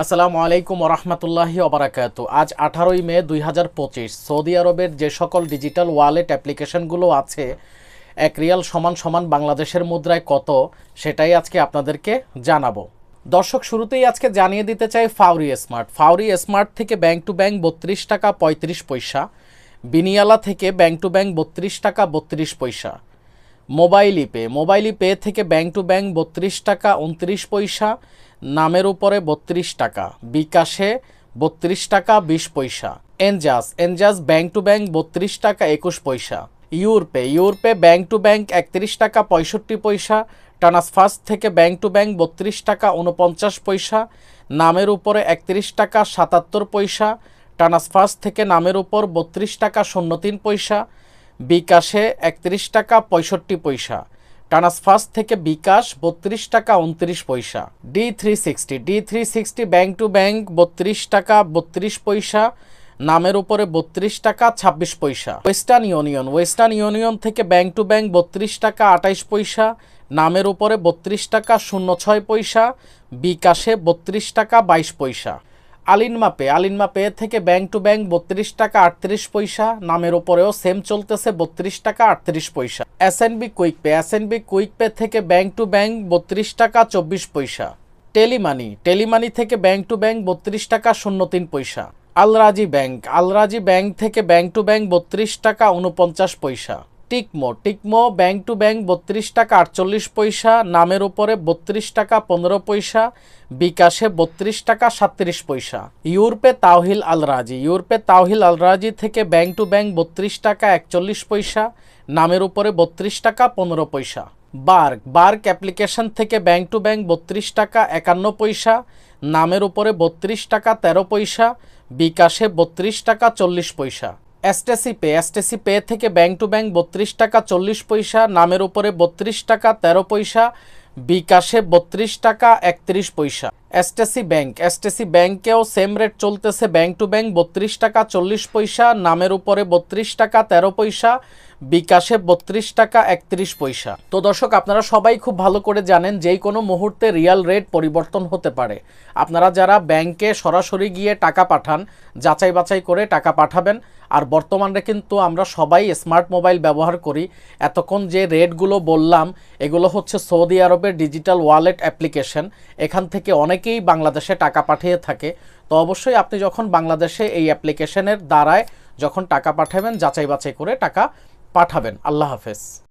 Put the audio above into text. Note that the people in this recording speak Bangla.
আসসালামু আলাইকুম ওরহমতুল্লাহি ওবারাকাতু। আজ 18ই মে 2025। সৌদি আরবের যে সকল ডিজিটাল ওয়ালেট অ্যাপ্লিকেশনগুলো আছে, এক রিয়াল সমান সমান বাংলাদেশের মুদ্রায় কত, সেটাই আজকে আপনাদেরকে জানাবো। দর্শক, শুরুতেই আজকে জানিয়ে দিতে চাই ফাউরি স্মার্ট। ফাউরি স্মার্ট থেকে ব্যাংক টু ব্যাংক 32 টাকা 35 পয়সা, বিনিয়ালা থেকে ব্যাংক টু ব্যাংক 32 টাকা 32 পয়সা, মোবাইল পে থেকে ব্যাংক টু ব্যাংক 32 টাকা 29 পয়সা, নামের উপরে 32 টাকা, বিকাশে 32 টাকা 20 পয়সা। এনজাস ব্যাংক টু ব্যাংক 32 টাকা 21 পয়সা। ইউরপে ব্যাংক টু ব্যাংক 31 টাকা 65 পয়সা, ট্রান্সফার্স থেকে ব্যাংক টু ব্যাংক 32 টাকা 49 পয়সা, নামের উপরে 31 টাকা 77 পয়সা, ট্রান্সফার্স থেকে নামের উপর 32 টাকা 03 পয়সা, বিকাশে 31 টাকা 65 পয়সা, ট্রান্সফার্স থেকে বিকাশ 32 টাকা 29 পয়সা। ডি360 ব্যাংক টু ব্যাংক 32 টাকা 32 পয়সা, নামের উপরে 32 টাকা 26 পয়সা। ওয়েস্টার্ন ইউনিয়ন থেকে ব্যাংক টু ব্যাংক 32 টাকা 28 পয়সা, নামের উপরে 32 টাকা 06 পয়সা, বিকাশে 32 টাকা 22 পয়সা। আলিনমা পে থেকে ব্যাংক টু ব্যাংক 32 টাকা 38 পয়সা, নামের উপরেও সেম চলতেছে 32 টাকা 38 পয়সা। এসএনবি কুইক পে থেকে ব্যাংক টু ব্যাংক 32 টাকা 24 পয়সা। টেলিমানি থেকে ব্যাংক টু ব্যাংক 32 টাকা 03 পয়সা। আলরাজি ব্যাংক থেকে ব্যাংক টু ব্যাংক 32 টাকা 49 পয়সা। টিকমো ব্যাংক টু ব্যাংক 32 টাকা 48 পয়সা, নামের উপরে 32 টাকা 15 পয়সা, বিকাশে 32 টাকা 37 পয়সা। ইউরপে তাওহিল আলরাজি থেকে ব্যাংক টু ব্যাংক 32 টাকা 41 পয়সা, নামের উপরে 32 টাকা 15 পয়সা। বার্ক অ্যাপ্লিকেশন থেকে ব্যাংক টু ব্যাংক 32 টাকা 51 পয়সা, নামের উপরে 32 টাকা 13 পয়সা, বিকাশে 32 টাকা 40 পয়সা। এসটিসি পে থেকে ব্যাংক টু ব্যাংক 32 টাকা 40 পয়সা, নামের উপরে 32 টাকা 13 পয়সা, বিকাশে 32 টাকা 31 পয়সা। এসটিসি ব্যাংকেও সেম রেট চলতেছে, ব্যাংক টু ব্যাংক 32 টাকা 40 পয়সা, নামের উপরে 32 টাকা 13 পয়সা, বিকাশে 32 টাকা 31 পয়সা। তো দর্শক, আপনারা সবাই খুব ভালো করে জানেন যেই কোনো মুহূর্তে রিয়াল রেট পরিবর্তন হতে পারে। আপনারা যারা ব্যাংকে সরাসরি গিয়ে টাকা পাঠান, যাচাই বাছাই করে টাকা পাঠাবেন। আর বর্তমানে কিন্তু আমরা সবাই স্মার্ট মোবাইল ব্যবহার করি। এতক্ষণ যে রেটগুলো বললাম, এগুলো হচ্ছে সৌদি আরবের ডিজিটাল ওয়ালেট অ্যাপ্লিকেশন। এখান থেকে অনেকেই বাংলাদেশে টাকা পাঠিয়ে থাকে। তো অবশ্যই আপনি যখন বাংলাদেশে এই অ্যাপ্লিকেশনের দ্বারায় যখন টাকা পাঠাবেন, যাচাই বাছাই করে টাকা পাঠাবেন। আল্লাহ হাফেজ।